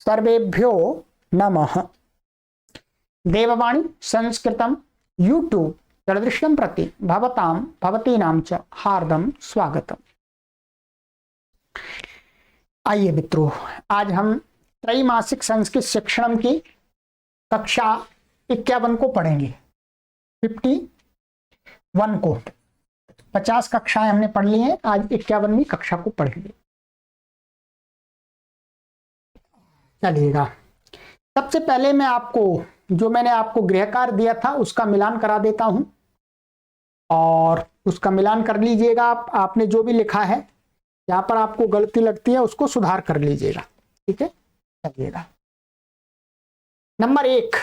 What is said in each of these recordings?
सर्वेभ्यो नमः। देववाणी संस्कृतम यूट्यूब चलदृश्यं प्रति भवतां भवतीनां च हार्दं स्वागतम। आइए मित्रों, आज हम त्रैमासिक संस्कृत शिक्षणम की कक्षा 51 को पढ़ेंगे। 51 को 50 कक्षाएं हमने पढ़ ली हैं, आज 51वीं कक्षा को पढ़ेंगे। चलिएगा, सबसे पहले मैं मैंने आपको गृह कार्य दिया था उसका मिलान करा देता हूं और उसका मिलान कर लीजिएगा। आपने जो भी लिखा है, यहां पर आपको गलती लगती है उसको सुधार कर लीजिएगा, ठीक है। चलिएगा, नंबर 1,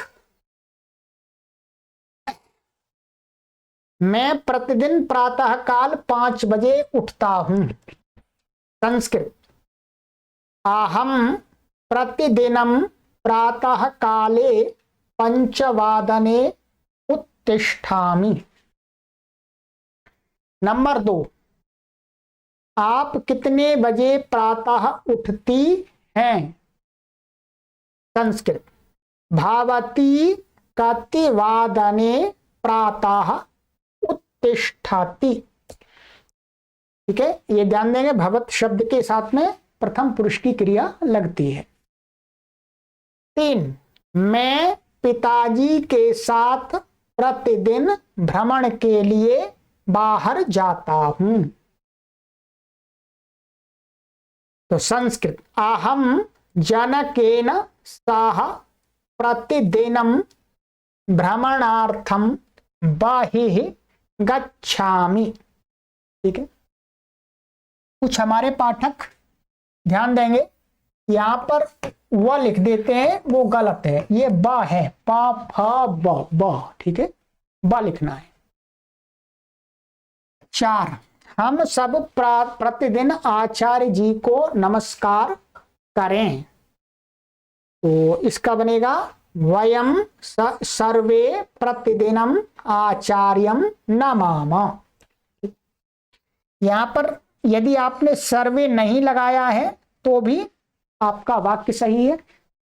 मैं प्रतिदिन प्रातः काल 5 बजे उठता हूं। संस्कृत, अहम प्रतिदिनं प्रातः काले 5 वादने उत्तिष्ठामि। नंबर 2, आप कितने बजे प्रातः उठती हैं? संस्कृत, भवती कति वादने प्रातः उत्तिष्ठति। ठीक है, ये ध्यान देंगे, भवत शब्द के साथ में प्रथम पुरुष की क्रिया लगती है। 3, मैं पिताजी के साथ प्रतिदिन भ्रमण के लिए बाहर जाता हूं। तो संस्कृत, अहम जनकेन सह प्रतिदिनं भ्रमणार्थम बहिः गच्छामि। ठीक है, कुछ हमारे पाठक ध्यान देंगे, यहां पर वह लिख देते हैं, वो गलत है, ये ब है, पा फा ब। ठीक है, ब लिखना है। 4, हम सब प्रतिदिन आचार्य जी को नमस्कार करें। तो इसका बनेगा वयम सर्वे प्रतिदिनम आचार्यम नमामः। यहां पर यदि आपने सर्वे नहीं लगाया है तो भी आपका वाक्य सही है,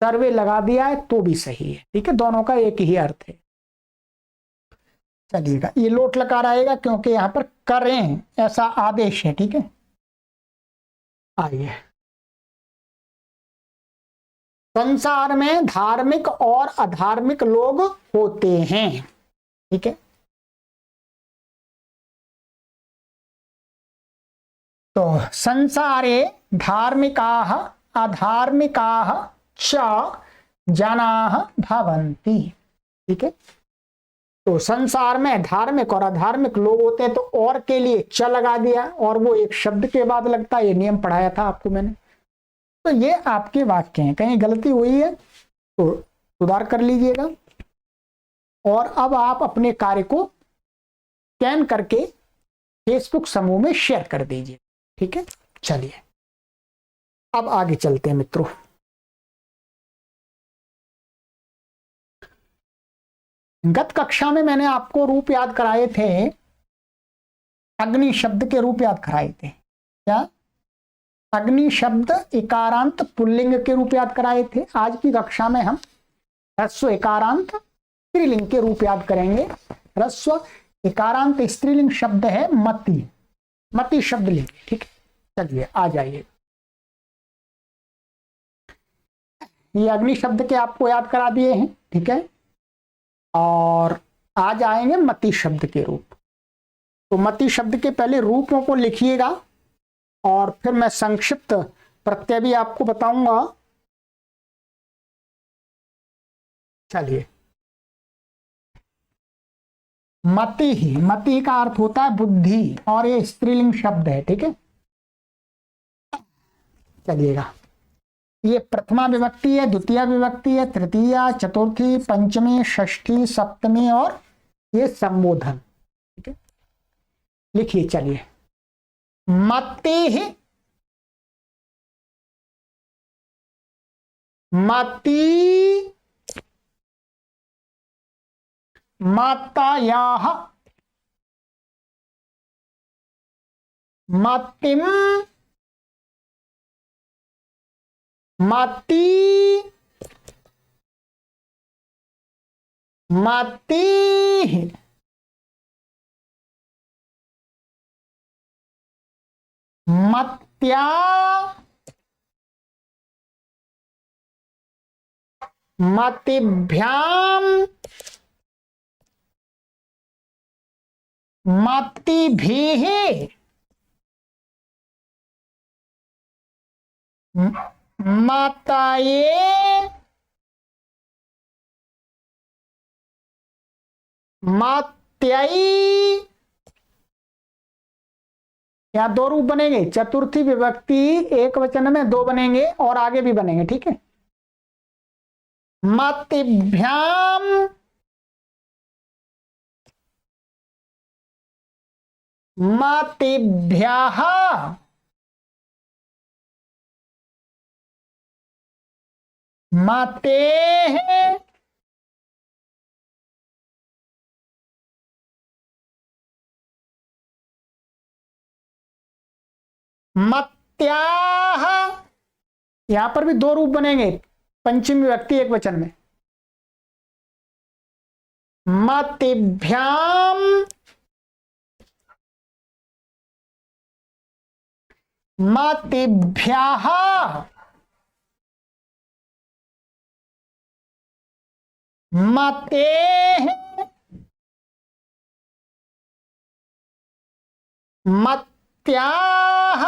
सर्वे लगा दिया है तो भी सही है। ठीक है, दोनों का एक ही अर्थ है। चलिएगा, ये लोट लकार आएगा क्योंकि यहां पर करें ऐसा आदेश है। ठीक है, आइए, संसार में धार्मिक और अधार्मिक लोग होते हैं। ठीक है, तो संसारे धार्मिकाः अधार्मिकाः च जनाः भवन्ति। ठीक है, तो संसार में धार्मिक और अधार्मिक लोग होते हैं, तो और के लिए च लगा दिया और वो एक शब्द के बाद लगता है। ये नियम पढ़ाया था आपको मैंने। तो ये आपके वाक्य हैं, कहीं गलती हुई है तो सुधार कर लीजिएगा। और अब आप अपने कार्य को स्कैन करके फेसबुक समूह में शेयर कर दीजिए। ठीक है, चलिए अब आगे चलते हैं मित्रों। गत कक्षा में मैंने आपको रूप याद कराए थे, अग्नि शब्द के रूप याद कराए थे। क्या? अग्नि शब्द इकारांत पुल्लिंग के रूप याद कराए थे। आज की कक्षा में हम ह्रस्व इकारांत स्त्रीलिंग के रूप याद करेंगे। ह्रस्व इकारांत स्त्रीलिंग शब्द है मति, मति शब्द लेंगे। ठीक है, चलिए आ जाइए। ये अग्नि शब्द के आपको याद करा दिए हैं। ठीक है, और आज आएंगे मति शब्द के रूप। तो मति शब्द के पहले रूपों को लिखिएगा और फिर मैं संक्षिप्त प्रत्यय भी आपको बताऊंगा। चलिए, मति ही, मति का अर्थ होता है बुद्धि और ये स्त्रीलिंग शब्द है। ठीक है, चलिएगा, ये प्रथमा विभक्ति है, द्वितीय विभक्ति है, तृतीया, चतुर्थी, पंचमी, षष्ठी, सप्तमी और ये संबोधन। ठीक है, लिखिए। चलिए, मति, मति, मातायाः, मतिम, मति मति मत्या मतिभ्याम मतिभिः मतये मत्यै। यहाँ दो रूप बनेंगे, चतुर्थी विभक्ति एक वचन में दो बनेंगे और आगे भी बनेंगे, ठीक है। मतिभ्याम मतिभ्यः मतेः मत्याः। यहां पर भी दो रूप बनेंगे, पंचमी विभक्ति एक वचन में। मतिभ्याम मतिभ्यः मतेः मत्याः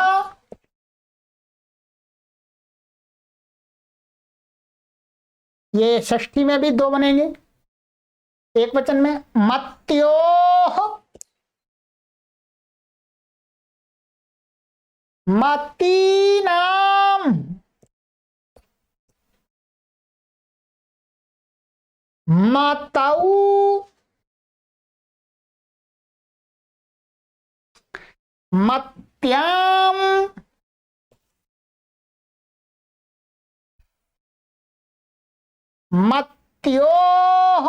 ये षष्ठी में भी दो बनेंगे एक वचन में। मत्योः मतीनाम मतौ मत्याम मत्योः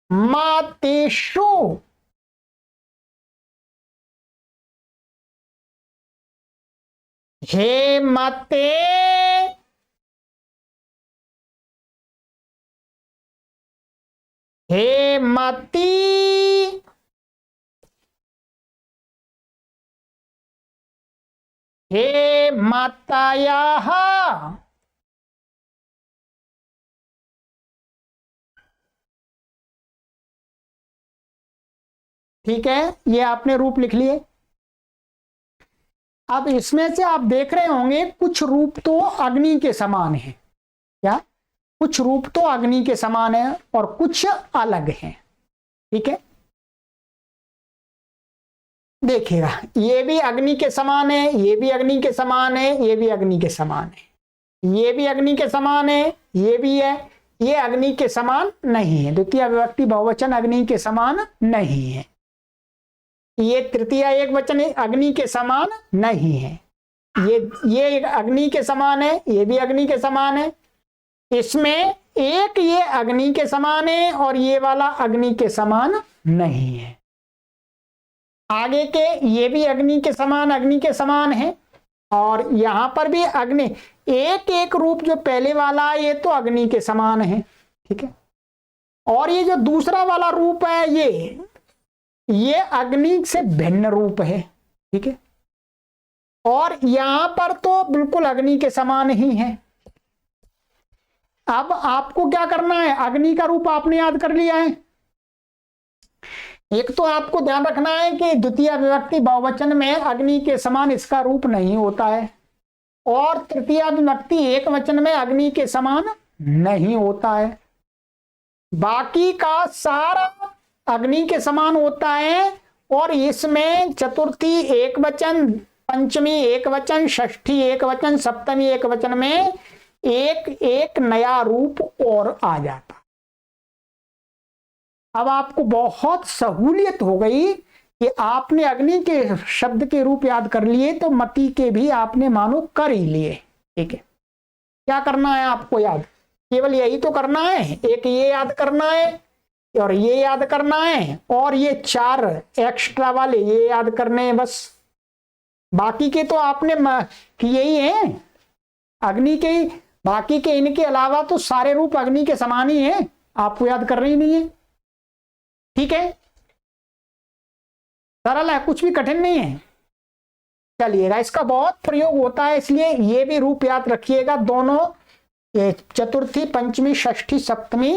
मतिषु हे मते हे मती हे मतयः ठीक है। ये आपने रूप लिख लिए। अब इसमें से आप देख रहे होंगे कुछ रूप तो अग्नि के समान है। क्या? कुछ रूप तो अग्नि के समान है और कुछ अलग हैं, ठीक है। देखिएगा, ये भी अग्नि के समान है, ये भी अग्नि के समान है, ये भी अग्नि के समान है, ये भी अग्नि के समान है, ये भी है। ये अग्नि के समान नहीं है, द्वितीय विभक्ति बहुवचन अग्नि के समान नहीं है। ये तृतीय एक वचन अग्नि के समान नहीं है। ये अग्नि के समान है, ये भी अग्नि के समान है। इसमें एक ये अग्नि के समान है और ये वाला अग्नि के समान नहीं है। आगे के ये भी अग्नि के समान है और यहां पर भी अग्नि, एक एक रूप जो पहले वाला है ये तो अग्नि के समान है, ठीक है। और ये जो दूसरा वाला रूप है ये अग्नि से भिन्न रूप है, ठीक है। और यहां पर तो बिल्कुल अग्नि के समान ही है। अब आपको क्या करना है, अग्नि का रूप आपने याद कर लिया है। एक तो आपको ध्यान रखना है कि द्वितीय विभक्ति बहुवचन में अग्नि के समान इसका रूप नहीं होता है और तृतीय विभक्ति एक वचन में अग्नि के समान नहीं होता है। बाकी का सारा अग्नि के समान होता है और इसमें चतुर्थी एक वचन, पंचमी एक वचन, षष्ठी एक वचन, सप्तमी एक वचन में एक एक नया रूप और आ जाता। अब आपको बहुत सहूलियत हो गई कि आपने अग्नि के शब्द के रूप याद कर लिए तो मति के भी आपने मानो कर ही लिए, ठीक है। क्या करना है आपको याद, केवल यही तो करना है। एक ये याद करना है और ये याद करना है और ये चार एक्स्ट्रा वाले ये याद करने हैं बस। बाकी के तो आपने किए ही हैं, अग्नि के ही, बाकी के इनके अलावा तो सारे रूप अग्नि के समान ही हैं, आपको याद कर रही नहीं है। ठीक है, सरल है, कुछ भी कठिन नहीं है। चलिएगा, इसका बहुत प्रयोग होता है, इसलिए ये भी रूप याद रखिएगा। दोनों चतुर्थी, पंचमी, षष्ठी, सप्तमी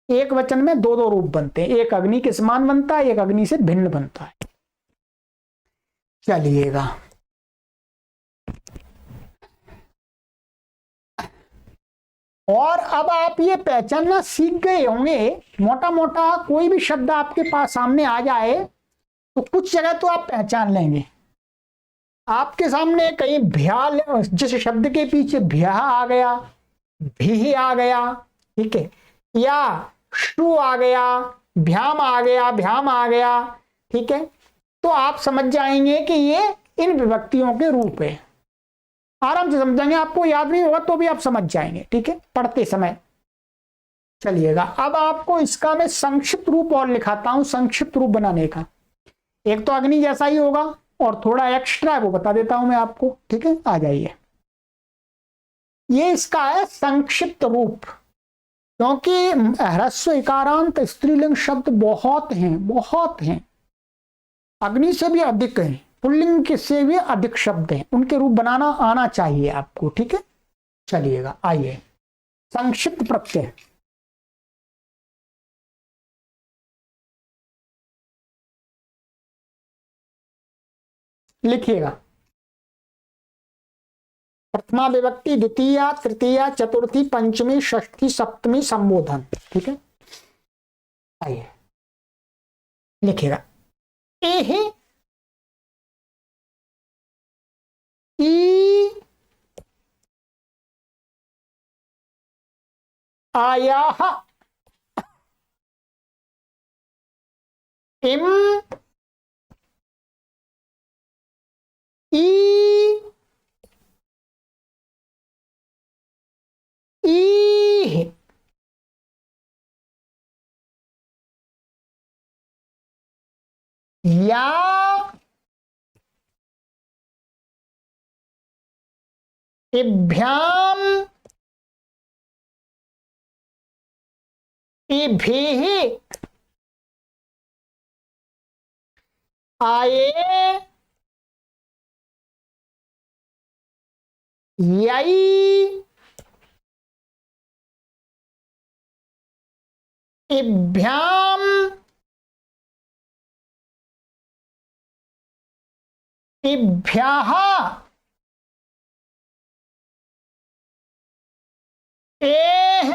एक वचन में दो दो रूप बनते हैं, एक अग्नि के समान बनता है, एक अग्नि से भिन्न बनता है। चलिएगा, और अब आप ये पहचानना सीख गए होंगे, मोटा मोटा कोई भी शब्द आपके पास सामने आ जाए तो कुछ जगह तो आप पहचान लेंगे। आपके सामने कहीं भ्या, जिस शब्द के पीछे भ्या आ गया, भी आ गया, ठीक है, या शु आ गया, भ्याम आ गया, भ्याम आ गया, ठीक है, तो आप समझ जाएंगे कि ये इन विभक्तियों के रूप है। आराम से समझेंगे, आपको याद नहीं होगा तो भी आप समझ जाएंगे, ठीक है, पढ़ते समय। चलिएगा, अब आपको इसका मैं संक्षिप्त रूप और लिखाता हूं, संक्षिप्त रूप बनाने का। एक तो अग्नि जैसा ही होगा और थोड़ा एक्स्ट्रा है, वो बता देता हूं मैं आपको, ठीक है। आ जाइए, ये इसका है संक्षिप्त रूप, क्योंकि ह्रस्व इकारांत स्त्रीलिंग शब्द बहुत हैं, बहुत हैं, अग्नि से भी अधिक हैं, पुल्लिंग के से भी अधिक शब्द हैं, उनके रूप बनाना आना चाहिए आपको, ठीक है। चलिएगा, आइए, संक्षिप्त प्रत्यय। लिखिएगा, प्रथमा विभक्ति, द्वितीया, तृतीया, चतुर्थी, पंचमी, षष्ठी, सप्तमी, संबोधन, ठीक है। आइए, लिखिएगा, ए ई आयाह, इम ई ई या इभ्याम इभिः आये यै इभ्याम इभ्याः एः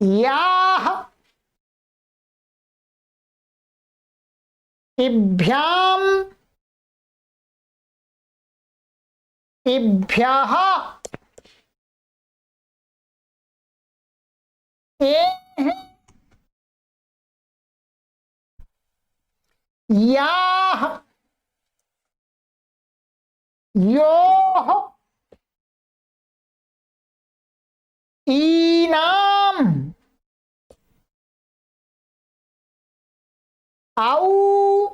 याः इभ्याम इभ्यः एः याः योः ईनाम औ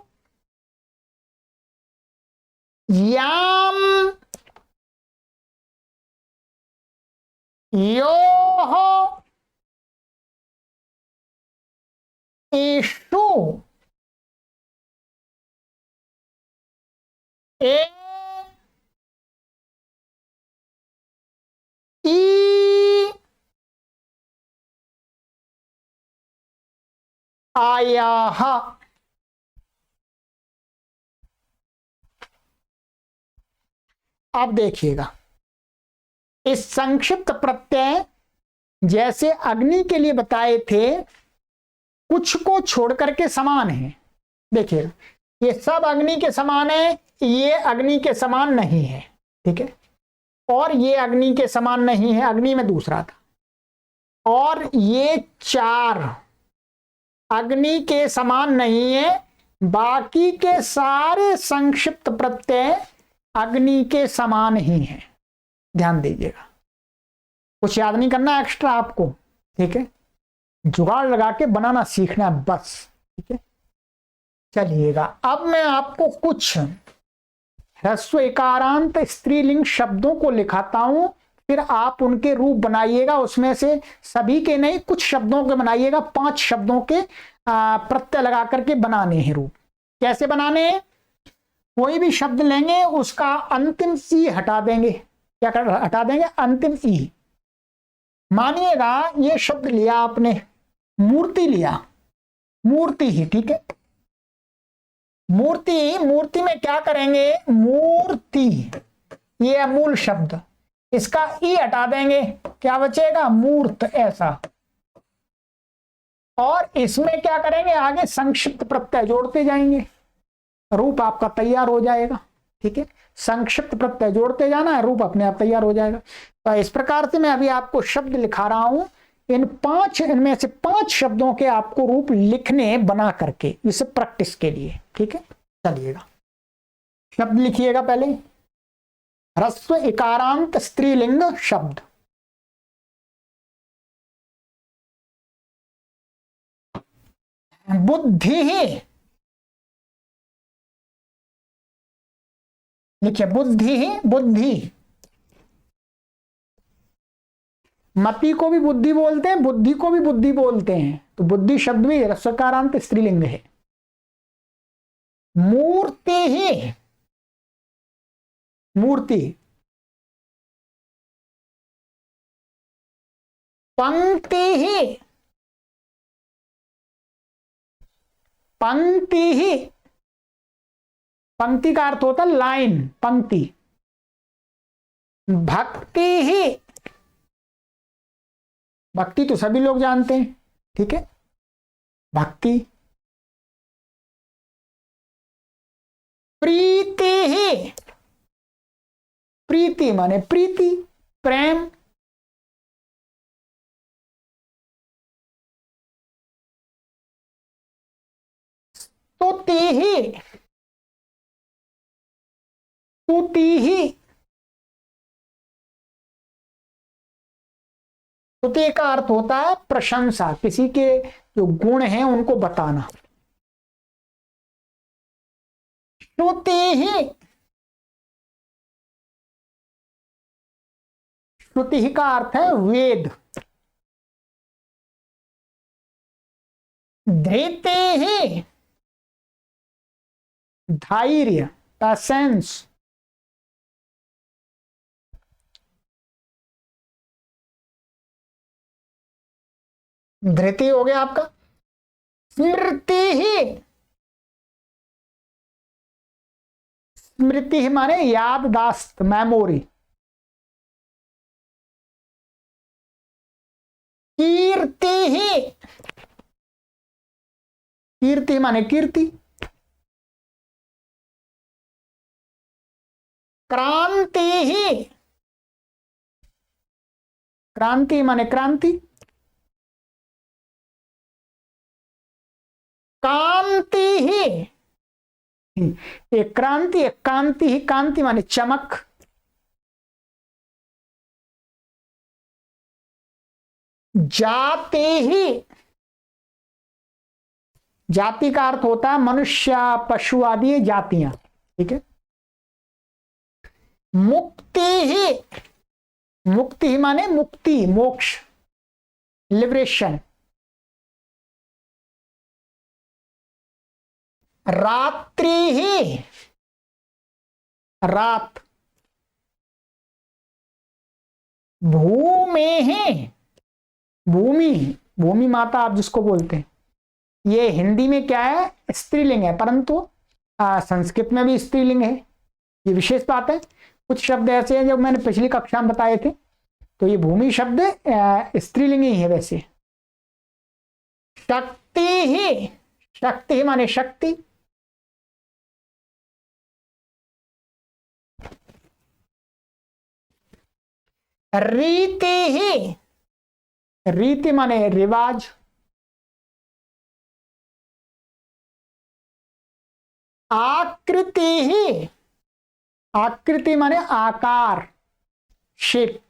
याम योः इषु ए ई आयाः। अब देखिएगा, इस संक्षिप्त प्रत्यय जैसे अग्नि के लिए बताए थे, कुछ को छोड़ करके समान है। देखिएगा, ये सब अग्नि के समान है, ये अग्नि के समान नहीं है, ठीक है, और ये अग्नि के समान नहीं है, अग्नि में दूसरा था, और ये चार अग्नि के समान नहीं है। बाकी के सारे संक्षिप्त प्रत्यय अग्नि के समान ही हैं। ध्यान दीजिएगा, कुछ याद नहीं करना एक्स्ट्रा आपको, ठीक है, जुगाड़ लगा के बनाना सीखना है बस, ठीक है। चलिएगा, अब मैं आपको कुछ ह्रस्व इकारांत स्त्रीलिंग शब्दों को लिखाता हूं, फिर आप उनके रूप बनाइएगा। उसमें से सभी के नहीं, कुछ शब्दों के बनाइएगा। 5 शब्दों के प्रत्यय लगा करके बनाने हैं रूप। कैसे बनाने हैं? कोई भी शब्द लेंगे, उसका अंतिम ई हटा देंगे। क्या कर हटा देंगे? अंतिम ई। मानिएगा ये शब्द लिया आपने, मूर्ति लिया, मूर्ति ही, ठीक है। मूर्ति, मूर्ति में क्या करेंगे? मूर्ति, ये है मूल शब्द, इसका ई हटा देंगे, क्या बचेगा? मूर्त, ऐसा। और इसमें क्या करेंगे? आगे संक्षिप्त प्रत्यय जोड़ते जाएंगे, रूप आपका तैयार हो जाएगा, ठीक है। संक्षिप्त प्रत्यय जोड़ते जाना है, रूप अपने आप तैयार हो जाएगा। तो इस प्रकार से मैं अभी आपको शब्द लिखा रहा हूं, इनमें से 5 शब्दों के आपको रूप लिखने बना करके, इसे प्रैक्टिस के लिए, ठीक है। चलिएगा, शब्द लिखिएगा पहले। ह्रस्व इकारांत स्त्रीलिंग शब्द। बुद्धि, लिखिए बुद्धि, बुद्धि। मति को भी बुद्धि बोलते हैं, बुद्धि को भी बुद्धि बोलते हैं, तो बुद्धि शब्द भी ह्रस्वकारांत स्त्रीलिंग है। मूर्ति ही, मूर्ति। पंक्ति ही, पंक्ति ही। पंक्ति का अर्थ होता है लाइन, पंक्ति। भक्ति ही, भक्ति तो सभी लोग जानते हैं, ठीक है, भक्ति। प्रीति ही, प्रीति माने प्रीति, प्रेम। स्तुति ही, स्तुति ही। स्तुति का अर्थ होता है प्रशंसा, किसी के जो गुण हैं उनको बताना। स्तुति ही, श्रुति ही का अर्थ है वेद। धृति ही, धैर्य, पैसेंस। धृति हो गया आपका। स्मृति ही, स्मृति ही माने याददाश्त, मेमोरी। कीर्ति ही, कीर्ति माने कीर्ति। क्रांति ही, क्रांति माने क्रांति। कांति ही, एक क्रांति, एक कांति ही। कांति माने चमक। जाति ही, जाति का अर्थ होता है मनुष्य, पशु आदि जातियां, ठीक है। मुक्ति ही, मुक्ति ही माने मुक्ति, मोक्ष, लिबरेशन। रात्रि ही, रात। भूमि ही, भूमि, भूमि माता आप जिसको बोलते हैं। ये हिंदी में क्या है? स्त्रीलिंग है, परंतु संस्कृत में भी स्त्रीलिंग है, ये विशेष बात है। कुछ शब्द ऐसे हैं जो मैंने पिछली कक्षा में बताए थे, तो ये भूमि शब्द स्त्रीलिंग ही है वैसे। शक्ति ही, शक्ति ही माने शक्ति। रीति ही, रीति माने रिवाज। आकृति ही, आकृति माने आकार, शेप।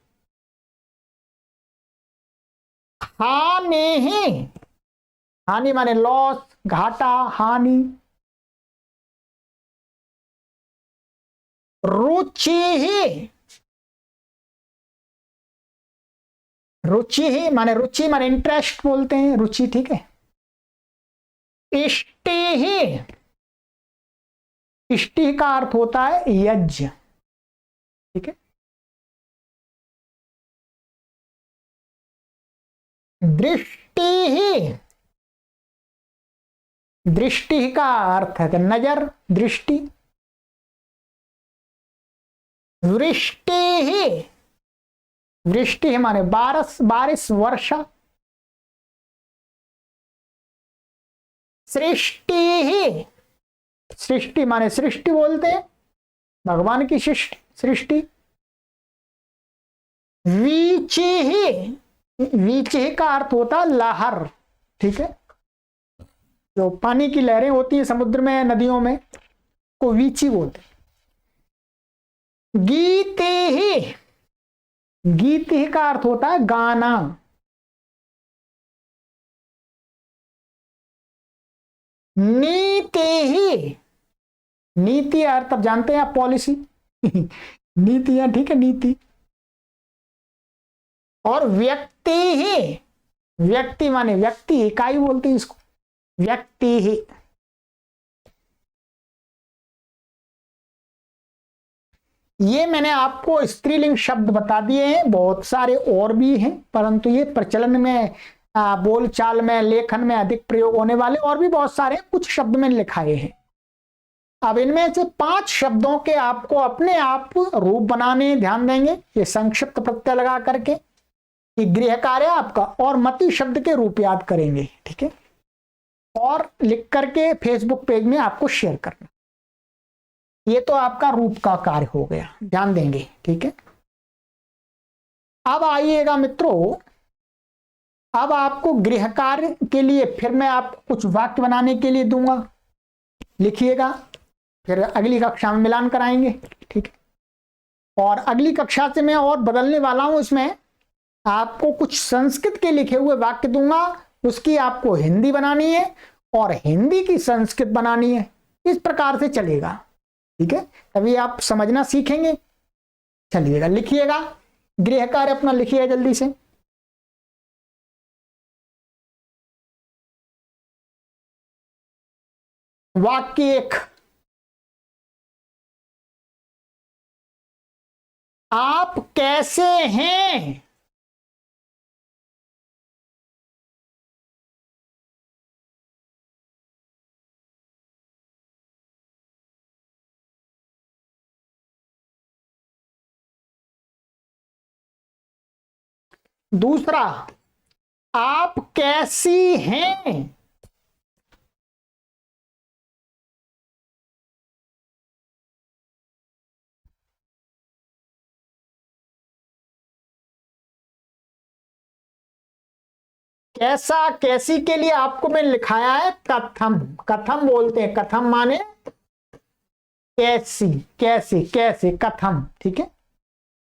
हानि ही, हानि माने लॉस, घाटा, हानि। रुचि ही, रुचि ही माने इंटरेस्ट बोलते हैं रुचि, ठीक है। इष्टि ही, इष्टि का अर्थ होता है यज्ञ, ठीक है। दृष्टि ही, दृष्टि का अर्थ है नजर, दृष्टि। वृष्टि ही, वृष्टि माने बारिश, बारिश वर्षा। सृष्टि ही, सृष्टि माने सृष्टि बोलते हैं भगवान की सृष्टि, सृष्टि। वीचि ही, वीचि का अर्थ होता है लहर, ठीक है। जो पानी की लहरें होती हैं समुद्र में, नदियों में, को वीची बोलते हैं। गीति ही, गीति का अर्थ होता है गाना। नीति ही, नीति अर्थ अब जानते हैं आप, पॉलिसी नीति है, ठीक है, नीति। और व्यक्ति ही, व्यक्ति माने व्यक्ति, इकाई बोलते हैं इसको, व्यक्ति ही। ये मैंने आपको स्त्रीलिंग शब्द बता दिए हैं, बहुत सारे और भी हैं, परंतु ये प्रचलन में, बोलचाल में, लेखन में अधिक प्रयोग होने वाले और भी बहुत सारे कुछ शब्द मैंने लिखाए हैं। अब इनमें से 5 शब्दों के आपको अपने आप रूप बनाने ध्यान देंगे, ये संक्षिप्त प्रत्यय लगा करके, कि गृह कार्य आपका, और मति शब्द के रूप याद करेंगे, ठीक है। और लिख करके फेसबुक पेज में आपको शेयर करना। ये तो आपका रूप का कार्य हो गया, ध्यान देंगे, ठीक है। अब आइएगा मित्रों, अब आपको गृह कार्य के लिए फिर मैं आपको कुछ वाक्य बनाने के लिए दूंगा, लिखिएगा, फिर अगली कक्षा में मिलान कराएंगे, ठीक है। और अगली कक्षा से मैं और बदलने वाला हूं, इसमें आपको कुछ संस्कृत के लिखे हुए वाक्य दूंगा, उसकी आपको हिंदी बनानी है और हिंदी की संस्कृत बनानी है, इस प्रकार से चलेगा, ठीक है। तभी आप समझना सीखेंगे। चलिएगा, लिखिएगा, गृह कार्य अपना लिखिएगा जल्दी से। वाक्य 1, आप कैसे हैं। दूसरा, आप कैसी हैं। कैसा, कैसी के लिए आपको मैंने लिखाया है कथम, कथम बोलते हैं, कथम माने कैसी, कैसी, कैसे, कथम, ठीक है।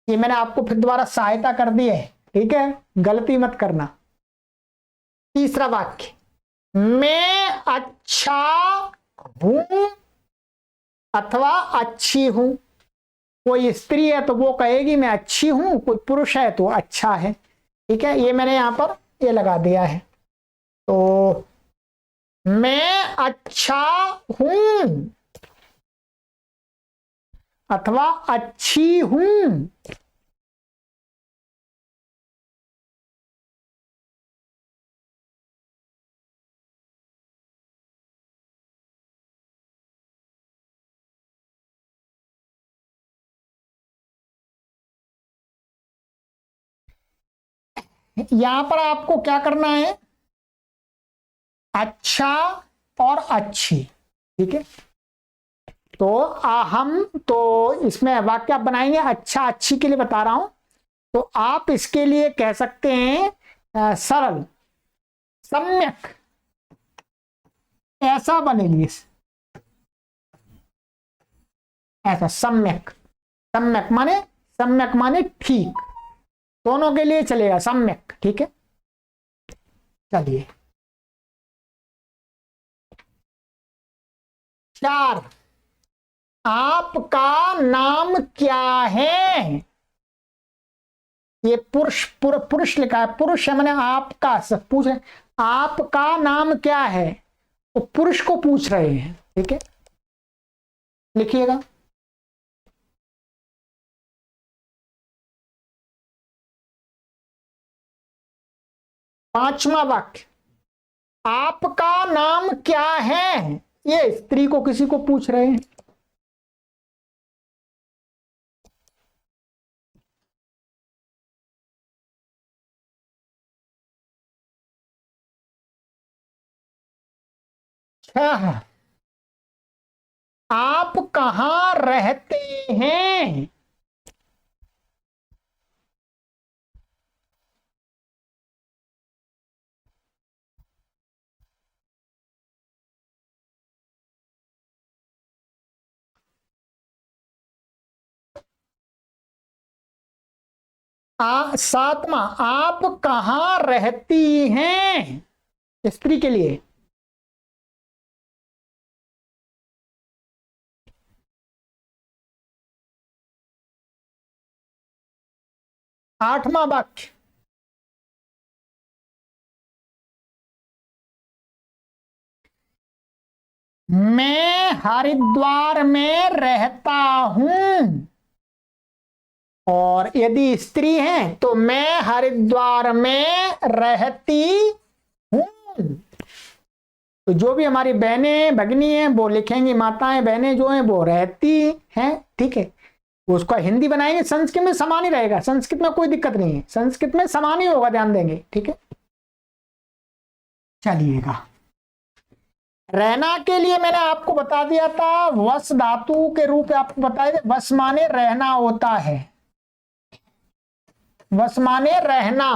ये मैंने आपको फिर दोबारा सहायता कर दी है, ठीक है, गलती मत करना। तीसरा वाक्य, मैं अच्छा हूं अथवा अच्छी हूं। कोई स्त्री है तो वो कहेगी मैं अच्छी हूं, कोई पुरुष है तो अच्छा है, ठीक है। ये मैंने यहां पर ये लगा दिया है। तो मैं अच्छा हूं अथवा अच्छी हूं। यहां पर आपको क्या करना है, अच्छा और अच्छी, ठीक है। तो हम तो इसमें वाक्य आप बनाएंगे, अच्छा अच्छी के लिए बता रहा हूं, तो आप इसके लिए कह सकते हैं सरल, सम्यक, ऐसा बनेगी, ऐसा सम्यक, सम्यक माने ठीक, दोनों के लिए चलेगा सम्यक, ठीक है। चलिए, 4, आपका नाम क्या है? ये पुरुष लिखा है, पुरुष है, मैंने आपका सब पूछ रहे, आपका नाम क्या है, तो पुरुष को पूछ रहे हैं। ठीक है, लिखिएगा। पांचवा वाक्य, आपका नाम क्या है, ये स्त्री को किसी को पूछ रहे हैं। छह, आप कहां रहते हैं? सातवां, आप कहां रहती हैं, स्त्री के लिए। आठवां वाक्य, मैं हरिद्वार में रहता हूं, और यदि स्त्री है तो मैं हरिद्वार में रहती हूं। तो जो भी हमारी बहनें भगिनी हैं वो लिखेंगी, माताएं बहनें जो हैं वो रहती हैं। ठीक है, उसका हिंदी बनाएंगे, संस्कृत में समान ही रहेगा, संस्कृत में कोई दिक्कत नहीं है, संस्कृत में समान ही होगा, ध्यान देंगे। ठीक है, चलिएगा। रहना के लिए मैंने आपको बता दिया था, वस धातु के रूप में आपको बताया था, वस माने रहना होता है, वस माने रहना,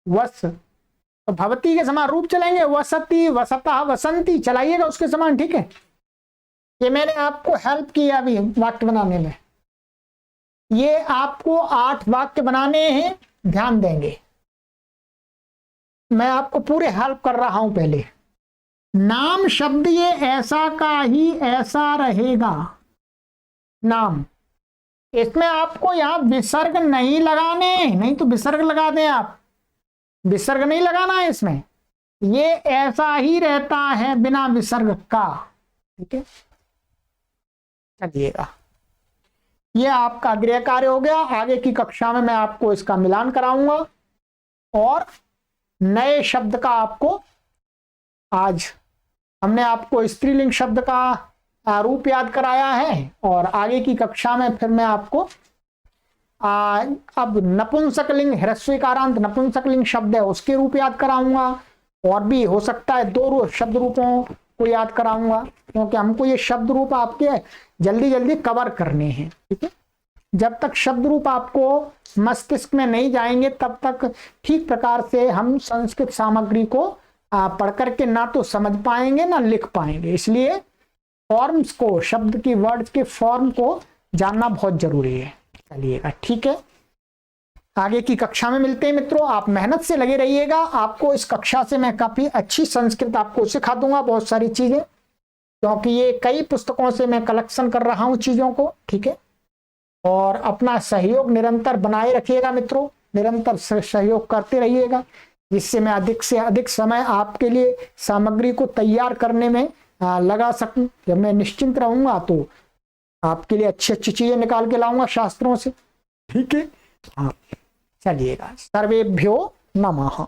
वस तो भवती के समान रूप चलेंगे, वसती वसता वसंती, चलाइएगा उसके समान। ठीक है, ये मैंने आपको हेल्प किया अभी वाक्य बनाने में, ये आपको 8 वाक्य बनाने हैं, ध्यान देंगे, मैं आपको पूरे हेल्प कर रहा हूं। पहले नाम शब्द ये ऐसा का ही ऐसा रहेगा, नाम, इसमें आपको यहां विसर्ग नहीं लगाने, नहीं तो विसर्ग लगा दें आप, विसर्ग नहीं लगाना है इसमें, ये ऐसा ही रहता है बिना विसर्ग का। ठीक है, चलिएगा, ये आपका गृह कार्य हो गया। आगे की कक्षा में मैं आपको इसका मिलान कराऊंगा और नए शब्द का आपको, आज हमने आपको स्त्रीलिंग शब्द का रूप याद कराया है, और आगे की कक्षा में फिर मैं आपको अब नपुंसकलिंग, ह्रस्वीकारांत नपुंसकलिंग शब्द है उसके रूप याद कराऊंगा, और भी हो सकता है 2 शब्द रूपों को याद कराऊंगा, क्योंकि हमको ये शब्द रूप आपके जल्दी जल्दी कवर करने हैं। ठीक है, जब तक शब्द रूप आपको मस्तिष्क में नहीं जाएंगे तब तक ठीक प्रकार से हम संस्कृत सामग्री को पढ़ करके ना तो समझ पाएंगे ना लिख पाएंगे, इसलिए फॉर्म्स को, शब्द की वर्ड्स के फॉर्म को जानना बहुत जरूरी है। चलिएगा, ठीक है, आगे की कक्षा में मिलते हैं मित्रों, आप मेहनत से लगे रहिएगा। आपको इस कक्षा से मैं काफी अच्छी संस्कृत आपको सिखा दूंगा, बहुत सारी चीजें, क्योंकि ये कई पुस्तकों से मैं कलेक्शन कर रहा हूं चीजों को। ठीक है, और अपना सहयोग निरंतर बनाए रखिएगा मित्रों, निरंतर सहयोग करते रहिएगा, जिससे मैं अधिक से अधिक समय आपके लिए सामग्री को तैयार करने में लगा सकूं। जब मैं निश्चिंत रहूंगा तो आपके लिए अच्छी अच्छी चीजें निकाल के लाऊंगा शास्त्रों से। ठीक है, हाँ, चलिएगा, सर्वेभ्यो नमः।